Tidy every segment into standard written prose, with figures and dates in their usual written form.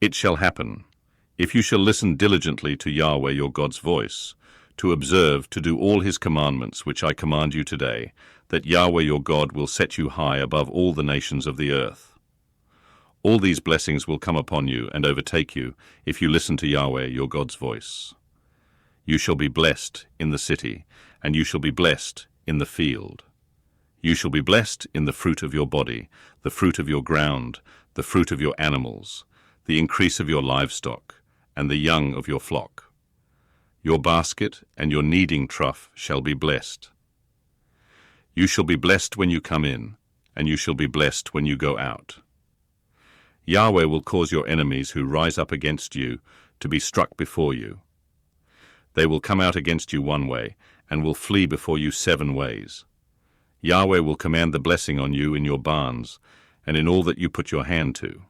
It shall happen, if you shall listen diligently to Yahweh your God's voice, to observe to do all his commandments which I command you today, that Yahweh your God will set you high above all the nations of the earth. All these blessings will come upon you and overtake you if you listen to Yahweh your God's voice. You shall be blessed in the city, and you shall be blessed in the field. You shall be blessed in the fruit of your body, the fruit of your ground, the fruit of your animals, the increase of your livestock, and the young of your flock. Your basket and your kneading trough shall be blessed. You shall be blessed when you come in, and you shall be blessed when you go out. Yahweh will cause your enemies who rise up against you to be struck before you. They will come out against you one way, and will flee before you 7 ways. Yahweh will command the blessing on you in your barns, and in all that you put your hand to.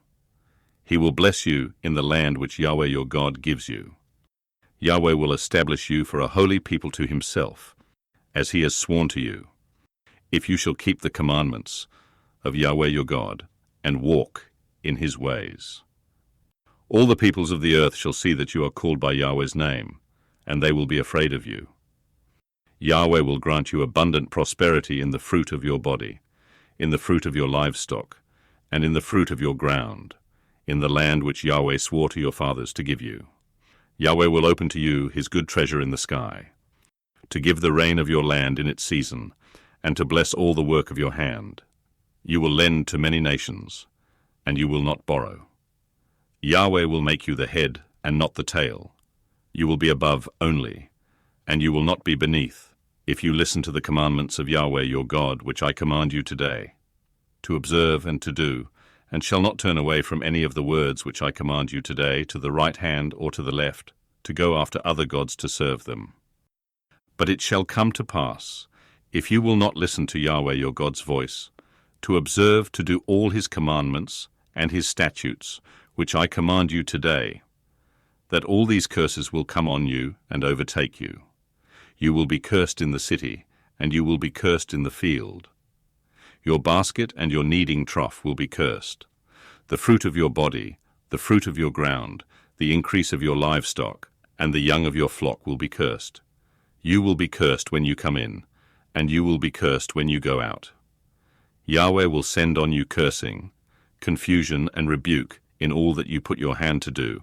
He will bless you in the land which Yahweh your God gives you. Yahweh will establish you for a holy people to himself, as he has sworn to you, if you shall keep the commandments of Yahweh your God, and walk in his ways. All the peoples of the earth shall see that you are called by Yahweh's name, and they will be afraid of you. Yahweh will grant you abundant prosperity in the fruit of your body, in the fruit of your livestock, and in the fruit of your ground, in the land which Yahweh swore to your fathers to give you. Yahweh will open to you his good treasure in the sky, to give the rain of your land in its season, and to bless all the work of your hand. You will lend to many nations, and you will not borrow. Yahweh will make you the head and not the tail. You will be above only, and you will not be beneath, if you listen to the commandments of Yahweh your God, which I command you today, to observe and to do, and shall not turn away from any of the words which I command you today, to the right hand or to the left, to go after other gods to serve them. But it shall come to pass, if you will not listen to Yahweh your God's voice, to observe to do all his commandments and his statutes, which I command you today, that all these curses will come on you and overtake you. You will be cursed in the city, and you will be cursed in the field. Your basket and your kneading trough will be cursed. The fruit of your body, the fruit of your ground, the increase of your livestock, and the young of your flock will be cursed. You will be cursed when you come in, and you will be cursed when you go out. Yahweh will send on you cursing, confusion, and rebuke in all that you put your hand to do,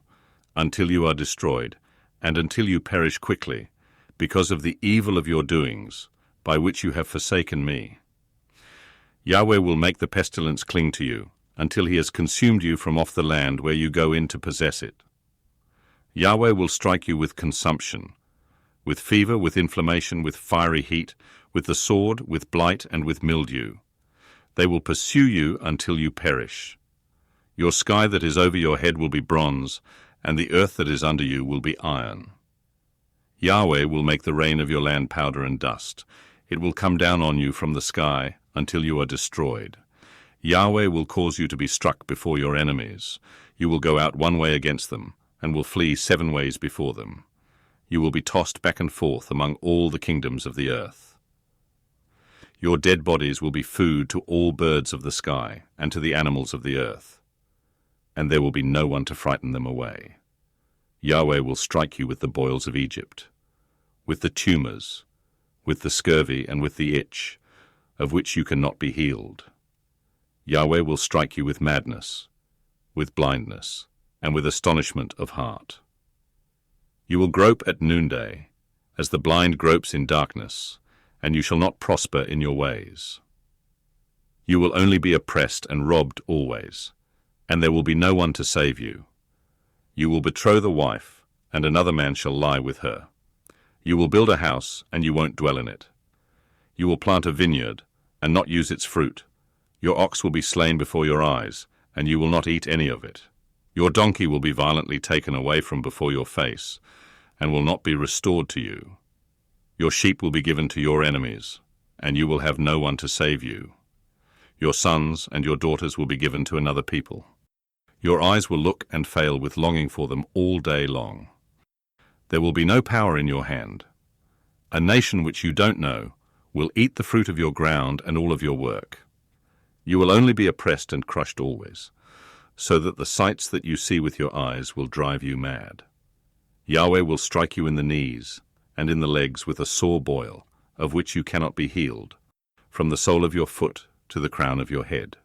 until you are destroyed, and until you perish quickly, because of the evil of your doings, by which you have forsaken me. Yahweh will make the pestilence cling to you, until he has consumed you from off the land where you go in to possess it. Yahweh will strike you with consumption, with fever, with inflammation, with fiery heat, with the sword, with blight, and with mildew. They will pursue you until you perish. Your sky that is over your head will be bronze, and the earth that is under you will be iron. Yahweh will make the rain of your land powder and dust. It will come down on you from the sky until you are destroyed. Yahweh will cause you to be struck before your enemies. You will go out one way against them, and will flee 7 ways before them. You will be tossed back and forth among all the kingdoms of the earth. Your dead bodies will be food to all birds of the sky and to the animals of the earth, and there will be no one to frighten them away. Yahweh will strike you with the boils of Egypt, with the tumors, with the scurvy, and with the itch, of which you cannot be healed. Yahweh will strike you with madness, with blindness, and with astonishment of heart. You will grope at noonday, as the blind gropes in darkness, and you shall not prosper in your ways. You will only be oppressed and robbed always, and there will be no one to save you. You will betroth a wife, and another man shall lie with her. You will build a house, and you won't dwell in it. You will plant a vineyard, and not use its fruit. Your ox will be slain before your eyes, and you will not eat any of it. Your donkey will be violently taken away from before your face, and will not be restored to you. Your sheep will be given to your enemies, and you will have no one to save you. Your sons and your daughters will be given to another people. Your eyes will look and fail with longing for them all day long. There will be no power in your hand. A nation which you don't know will eat the fruit of your ground and all of your work. You will only be oppressed and crushed always. so that the sights that you see with your eyes will drive you mad. Yahweh will strike you in the knees and in the legs with a sore boil, of which you cannot be healed, from the sole of your foot to the crown of your head.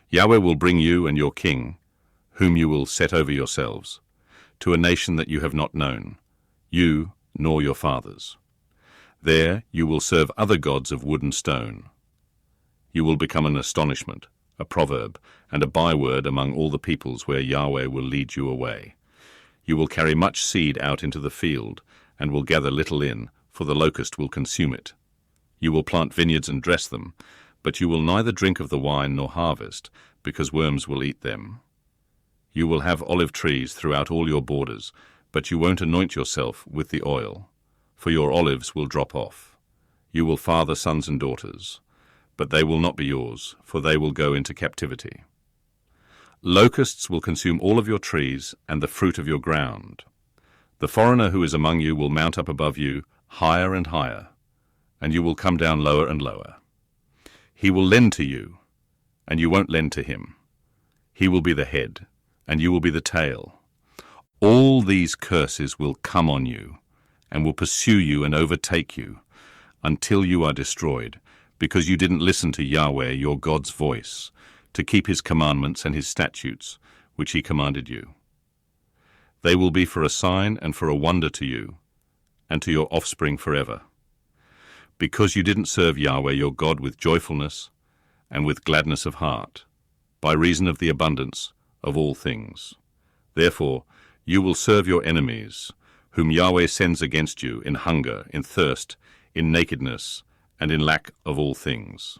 Yahweh will bring you and your king, whom you will set over yourselves, to a nation that you have not known, you nor your fathers. There you will serve other gods of wood and stone. You will become an astonishment, a proverb, and a byword among all the peoples where Yahweh will lead you away. You will carry much seed out into the field, and will gather little in, for the locust will consume it. You will plant vineyards and dress them, but you will neither drink of the wine nor harvest, because worms will eat them. You will have olive trees throughout all your borders, but you won't anoint yourself with the oil, for your olives will drop off. You will father sons and daughters, but they will not be yours, for they will go into captivity. Locusts will consume all of your trees and the fruit of your ground. The foreigner who is among you will mount up above you higher and higher, and you will come down lower and lower. He will lend to you, and you won't lend to him. He will be the head, and you will be the tail. All these curses will come on you, and will pursue you and overtake you, until you are destroyed, because you didn't listen to Yahweh your God's voice, to keep his commandments and his statutes, which he commanded you. They will be for a sign and for a wonder to you, and to your offspring forever. Because you didn't serve Yahweh your God with joyfulness and with gladness of heart, by reason of the abundance of all things. Therefore you will serve your enemies, whom Yahweh sends against you in hunger, in thirst, in nakedness, and in lack of all things.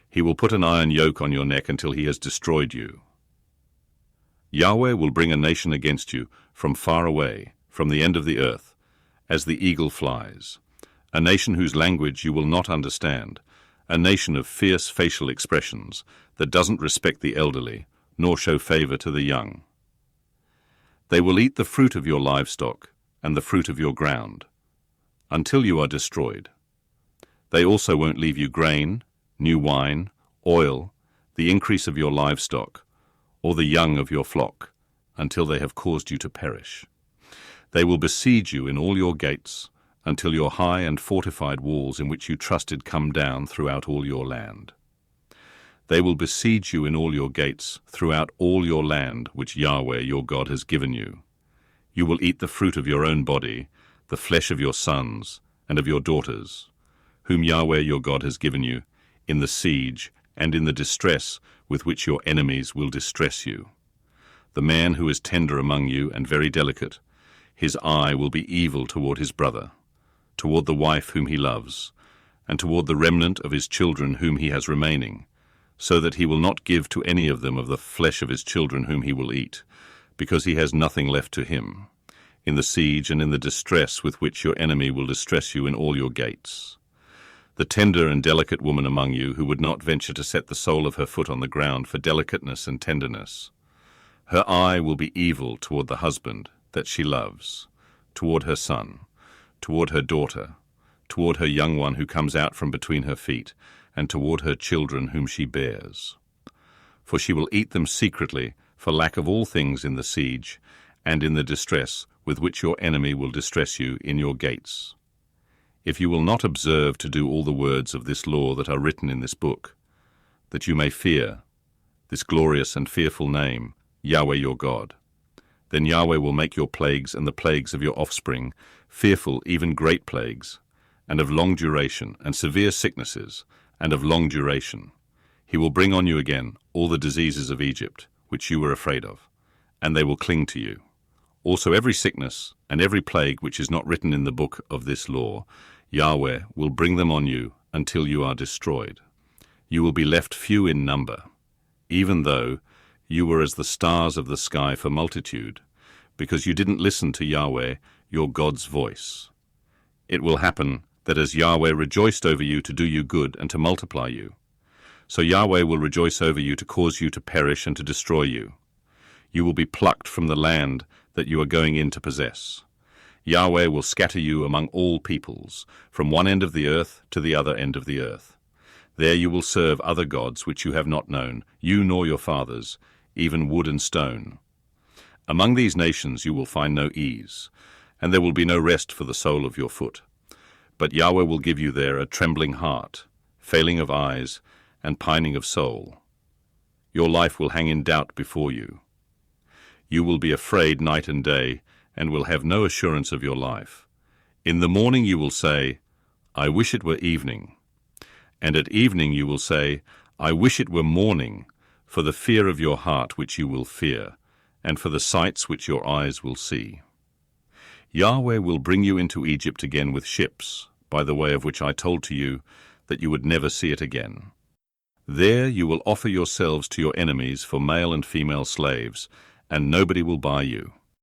He will put an iron yoke on your neck until he has destroyed you. Yahweh will bring a nation against you from far away, from the end of the earth, as the eagle flies, a nation whose language you will not understand, a nation of fierce facial expressions that doesn't respect the elderly, nor show favor to the young. They will eat the fruit of your livestock and the fruit of your ground, until you are destroyed. They also won't leave you grain, new wine, oil, the increase of your livestock, or the young of your flock, until they have caused you to perish. They will besiege you in all your gates, until your high and fortified walls in which you trusted come down throughout all your land. They will besiege you in all your gates throughout all your land which Yahweh your God has given you. You will eat the fruit of your own body, the flesh of your sons and of your daughters, whom Yahweh your God has given you, in the siege and in the distress with which your enemies will distress you. The man who is tender among you and very delicate, his eye will be evil toward his brother, toward the wife whom he loves, and toward the remnant of his children whom he has remaining, so that he will not give to any of them of the flesh of his children whom he will eat, because he has nothing left to him, in the siege and in the distress with which your enemy will distress you in all your gates. The tender and delicate woman among you who would not venture to set the sole of her foot on the ground for delicateness and tenderness. Her eye will be evil toward the husband that she loves, toward her son, toward her daughter, toward her young one who comes out from between her feet, and toward her children whom she bears. For she will eat them secretly for lack of all things in the siege and in the distress with which your enemy will distress you in your gates. If you will not observe to do all the words of this law that are written in this book, that you may fear this glorious and fearful name, Yahweh your God, then Yahweh will make your plagues and the plagues of your offspring fearful, even great plagues, and of long duration, and severe sicknesses, and of long duration. He will bring on you again all the diseases of Egypt, which you were afraid of, and they will cling to you. Also every sickness and every plague which is not written in the book of this law, Yahweh will bring them on you until you are destroyed. You will be left few in number, even though you were as the stars of the sky for multitude, because you didn't listen to Yahweh, your God's voice. It will happen that as Yahweh rejoiced over you to do you good and to multiply you, so Yahweh will rejoice over you to cause you to perish and to destroy you. You will be plucked from the land that you are going in to possess. Yahweh will scatter you among all peoples, from one end of the earth to the other end of the earth. There you will serve other gods which you have not known, you nor your fathers, even wood and stone. Among these nations you will find no ease, and there will be no rest for the sole of your foot. But Yahweh will give you there a trembling heart, failing of eyes, and pining of soul. Your life will hang in doubt before you. You will be afraid night and day, and will have no assurance of your life. In the morning you will say, I wish it were evening. And at evening you will say, I wish it were morning, for the fear of your heart which you will fear, and for the sights which your eyes will see. Yahweh will bring you into Egypt again with ships, by the way of which I told to you that you would never see it again. There you will offer yourselves to your enemies for male and female slaves, and nobody will buy you.